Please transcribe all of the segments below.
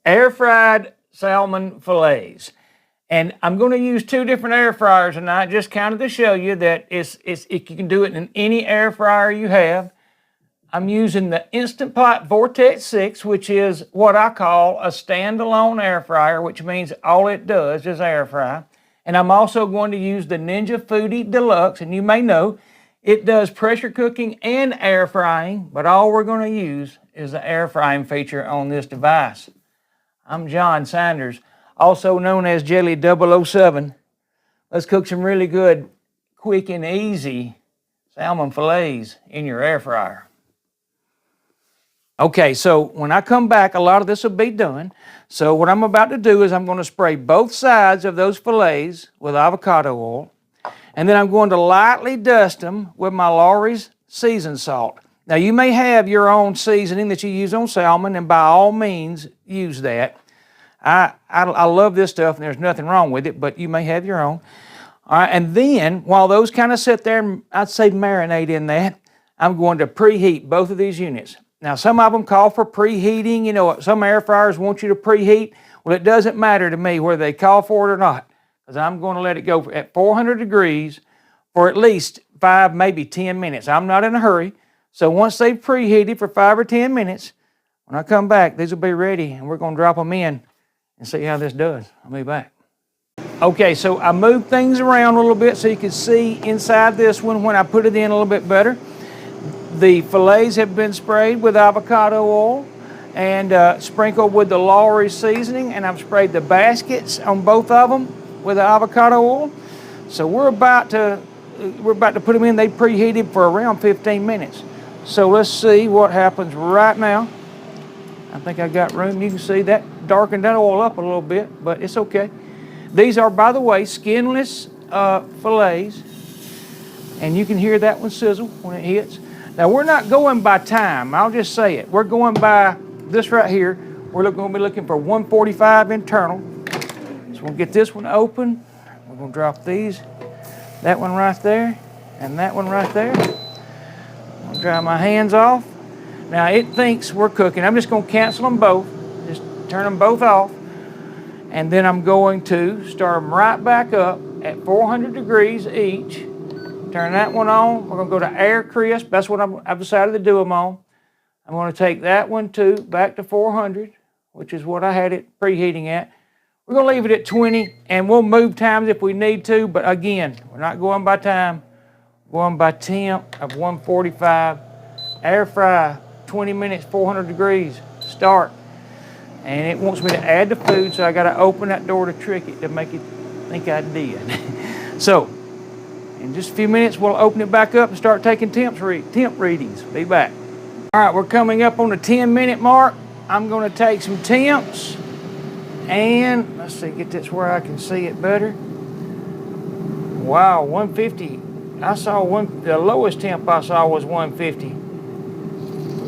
air fried salmon fillets. And I'm going to use 2 different air fryers tonight, just kind of to show you that you can do it in any air fryer you have. I'm using the Instant Pot Vortex 6, which is what I call a standalone air fryer, which means all it does is air fry. And I'm also going to use the Ninja Foodi Deluxe, and you may know it does pressure cooking and air frying, but all we're going to use is the air frying feature on this device. I'm John Sanders, also known as Jelly 007. Let's cook some really good, quick and easy salmon fillets in your air fryer. Okay, so when I come back, a lot of this will be done. So what I'm about to do is I'm going to spray both sides of those fillets with avocado oil. And then I'm going to lightly dust them with my Lawry's seasoned salt. Now you may have your own seasoning that you use on salmon, and by all means use that. I love this stuff and there's nothing wrong with it, but you may have your own. All right, and then while those kind of sit there and I'd say marinate in that, I'm going to preheat both of these units. Now, some of them call for preheating. You know, some air fryers want you to preheat. Well, it doesn't matter to me whether they call for it or not, because I'm going to let it go at 400 degrees for at least 5, maybe 10 minutes. I'm not in a hurry. So once they've preheated for 5 or 10 minutes, when I come back, these will be ready, and we're going to drop them in and see how this does. I'll be back. Okay, so I moved things around a little bit so you can see inside this one when I put it in a little bit better. The fillets have been sprayed with avocado oil and sprinkled with the Lawry seasoning, and I've sprayed the baskets on both of them with the avocado oil. So we're about to put them in. They preheated for around 15 minutes. So let's see what happens right now. I think I got room. You can see that darkened that oil up a little bit, but it's okay. These are, by the way, skinless fillets, and you can hear that one sizzle when it hits. Now, we're not going by time. I'll just say it. We're going by this right here. We're going to be looking for 145 internal. So we'll get this one open. We're going to drop these. That one right there and that one right there. I'll dry my hands off. Now, it thinks we're cooking. I'm just going to cancel them both. Just turn them both off. And then I'm going to start them right back up at 400 degrees each. Turn that one on. We're going to go to air crisp. That's what I've decided to do them on. I'm going to take that one too back to 400, which is what I had it preheating at. We're going to leave it at 20, and we'll move times if we need to. But again, we're not going by time. We're going by temp of 145. Air fry, 20 minutes, 400 degrees. Start. And it wants me to add the food, so I got to open that door to trick it to make it think I did. So, in just a few minutes, we'll open it back up and start taking temp readings. Be back. All right, we're coming up on the 10-minute mark. I'm going to take some temps, and let's see, get this where I can see it better. Wow, 150. I saw the lowest temp I saw was 150.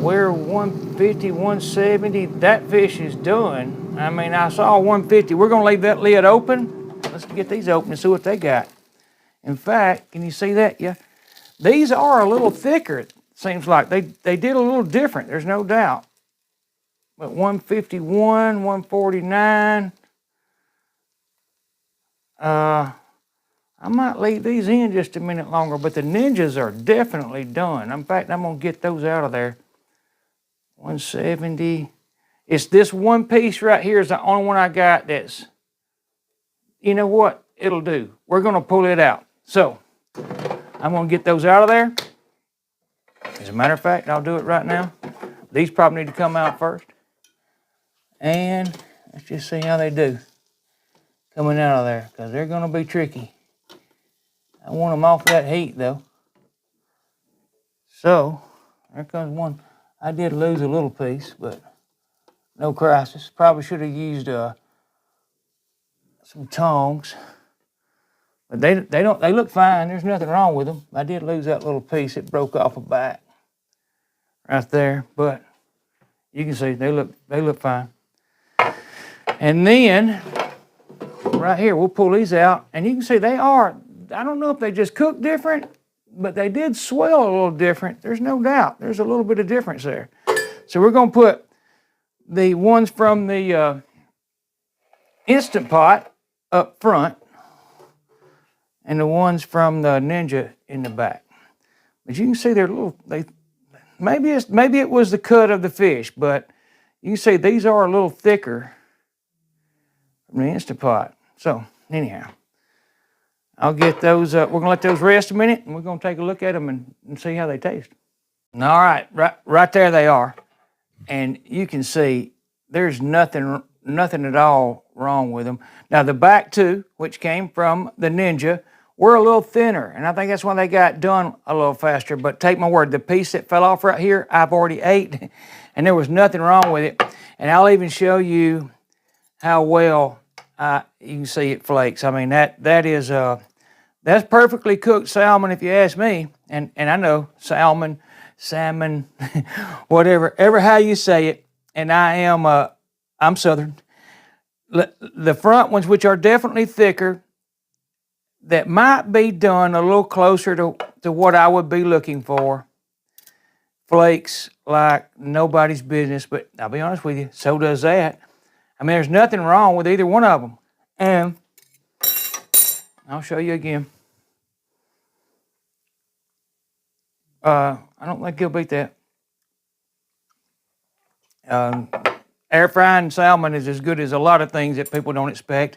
We're 150, 170. That fish is done. I mean, I saw 150. We're going to leave that lid open. Let's get these open and see what they got. In fact, can you see that? Yeah. These are a little thicker, it seems like. They did a little different, there's no doubt. But 151, 149. I might leave these in just a minute longer, but the Ninjas are definitely done. In fact, I'm going to get those out of there. 170. It's this one piece right here is the only one I got that's, you know what? It'll do. We're going to pull it out. So, I'm going to get those out of there. As a matter of fact, I'll do it right now. These probably need to come out first. And let's just see how they do coming out of there, because they're going to be tricky. I want them off that heat, though. So, there comes one. I did lose a little piece, but no crisis. Probably should have used some tongs. But they look fine. There's nothing wrong with them. I did lose that little piece. It broke off a back right there, but you can see they look fine. And then right here, we'll pull these out, and you can see they are. I don't know if they just cook different, but they did swell a little different. There's no doubt. There's a little bit of difference there. So we're going to put the ones from the Instant Pot up front and the ones from the Ninja in the back. But you can see they're little, maybe it was the cut of the fish, but you can see these are a little thicker from the Instant Pot. So anyhow, I'll get those, we're gonna let those rest a minute and we're gonna take a look at them and see how they taste. All right, right there they are. And you can see there's nothing at all wrong with them. Now the back two, which came from the Ninja, were a little thinner, and I think that's why they got done a little faster. But take my word, the piece that fell off right here, I've already ate, and there was nothing wrong with it. And I'll even show you how well you can see it flakes. I mean, that's perfectly cooked salmon if you ask me. And I know salmon, whatever how you say it. And I'm Southern. The front ones, which are definitely thicker, that might be done a little closer to what I would be looking for. Flakes like nobody's business, but I'll be honest with you, so does that. I mean, there's nothing wrong with either one of them. And I'll show you again. I don't think you'll beat that. Air frying salmon is as good as a lot of things that people don't expect.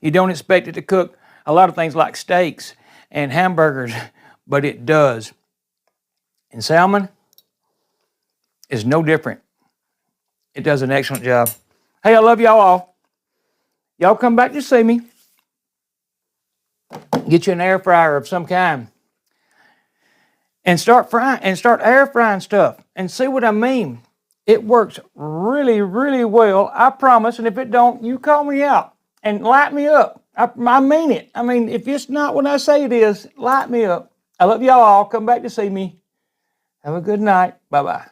You don't expect it to cook a lot of things like steaks and hamburgers, but it does. And salmon is no different. It does an excellent job. Hey, I love y'all all. Y'all come back to see me. Get you an air fryer of some kind. And start air frying stuff. And see what I mean. It works really, really well, I promise. And if it don't, you call me out and light me up. I mean it. I mean, if it's not what I say it is, light me up. I love y'all all. Come back to see me. Have a good night. Bye-bye.